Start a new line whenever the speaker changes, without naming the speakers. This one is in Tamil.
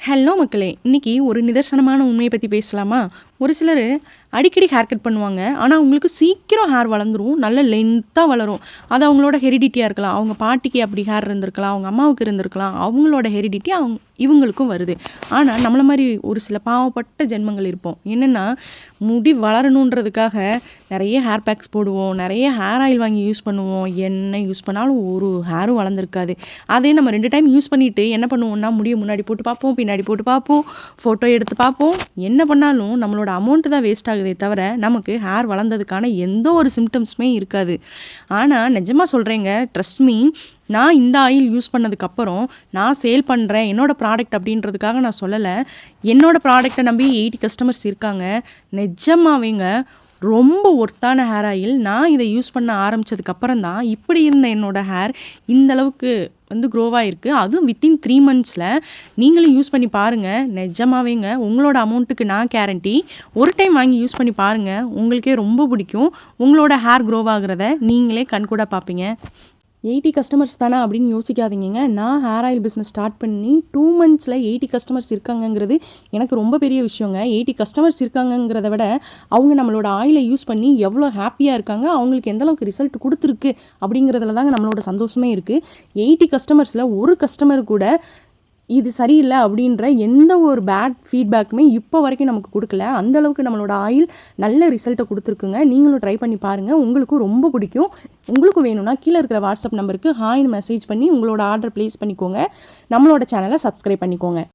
ஹலோ மக்களே! இன்னைக்கு ஒரு நிதர்சனமான உண்மைய பத்தி பேசலாமா? ஒரு சிலரு அடிக்கடி ஹேர் கட் பண்ணுவாங்க. ஆனா, அவங்களுக்கு சீக்கிரம் ஹேர் வளர்ந்துரும். நல்ல லென்த்தா வளரும். அது அவங்களோட ஹெரிடிட்டியா இருக்கலாம். அவங்க பாட்டிக்கு அப்படி ஹேர் இருந்திருக்கலாம். அவங்க அம்மாவுக்கு இருந்திருக்கலாம். அவங்களோட ஹெரிடிட்டி இவங்களுக்கும் வருது. ஆனா, நம்மள மாரி ஒரு சில பாவப்பட்ட ஜென்மங்கள் இருப்போம். என்னன்னா, முடி வளரணுன்றதுக்காக நெறைய ஹேர் பேக்ஸ் போடுவோம். நெறைய ஹேர் ஆயில் வாங்கி யூஸ் பண்ணுவோம். என்ன யூஸ் பண்ணாலும் ஒரு ஹேரும் வளர்ந்திருக்காது. அதே நம்ம 2 டைம் யூஸ் பண்ணிட்டு என்ன பண்ணுவோம்னா, முடிய முன்னாடி போட்டு பார்ப்போம், பின்னாடி போட்டு பார்ப்போம், ஃபோட்டோ எடுத்து பார்ப்போம். என்ன பண்ணாலும் நம்மளோட அமௌண்ட் தான் வேஸ்ட் ஆகுதே தவிர, நமக்கு ஹேர் வளர்ந்ததுக்கான எந்த ஒரு சிம்ப்டம்ஸுமே இருக்காது. ஆனா, நிஜமா சொல்றேங்க, ட்ரஸ்ட் மீ, நான் இந்த ஆயில் யூஸ் பண்ணதுக்கப்புறம், நான் சேல் பண்றேன், என்னோட ப்ராடக்ட் அப்படின்றதுக்காக நான் சொல்லல. என்னோட ப்ராடக்ட்ட நம்பி 80 கஸ்டமர்ஸ் இருக்காங்க. நிஜமாவேங்க ரொம்ப ஒர்த்தான ஹேர் ஆயில். நான் இத யூஸ் பண்ண ஆரம்பிச்சதுக்கப்புறம் தான், இப்படி இருந்த என்னோட ஹேர் இந்த அளவுக்கு க்ரோவாயிருக்கு. அதுவும் வித்தின் 3 மந்த்ஸில். நீங்களும் யூஸ் பண்ணி பாருங்க. நிஜமாவேங்க உங்களோட அமௌண்ட்டுக்கு நான் கேரண்டி. ஒரு டைம் வாங்கி யூஸ் பண்ணி பாருங்க. உங்களுக்கே ரொம்ப பிடிக்கும். உங்களோட ஹேர் க்ரோவாகிறத நீங்களே கண்கூடா பார்ப்பீங்க. 80 கஸ்டமர்ஸ் தானே அப்படின்னு யோசிக்காதீங்கங்க. நான் ஹேர் ஆயில் பிஸ்னஸ் ஸ்டார்ட் பண்ணி 2 மந்த்ஸில் 80 கஸ்டமர்ஸ் இருக்காங்கங்கிறது எனக்கு ரொம்ப பெரிய விஷயங்க. 80 கஸ்டமர்ஸ் இருக்காங்கங்கிறத விட, அவங்க நம்மளோட ஆயிலை யூஸ் பண்ணி எவ்வளோ ஹாப்பியாக இருக்காங்க, அவங்களுக்கு எந்த அளவுக்கு ரிசல்ட் கொடுத்துருக்கு அப்படிங்கிறதுல தாங்க நம்மளோட சந்தோஷமே இருக்குது. 80 கஸ்டமர்ஸில் ஒரு கஸ்டமர் கூட இது சரியில்லை அப்படின்ற எந்த ஒரு பேட் ஃபீட்பேக்குமே இப்போ வரைக்கும் நமக்கு கொடுக்கல. அந்தளவுக்கு நம்மளோட ஆயில் நல்ல ரிசல்ட்டை கொடுத்துருக்குங்க. நீங்களும் ட்ரை பண்ணி பாருங்கள். உங்களுக்கும் ரொம்ப பிடிக்கும். உங்களுக்கும் வேணும்னா கீழே இருக்கிற வாட்ஸ்அப் நம்பருக்கு ஹாய்னு மெசேஜ் பண்ணி உங்களோட ஆர்டர் ப்ளேஸ் பண்ணிக்கோங்க. நம்மளோட சேனலை சப்ஸ்கிரைப் பண்ணிக்கோங்க.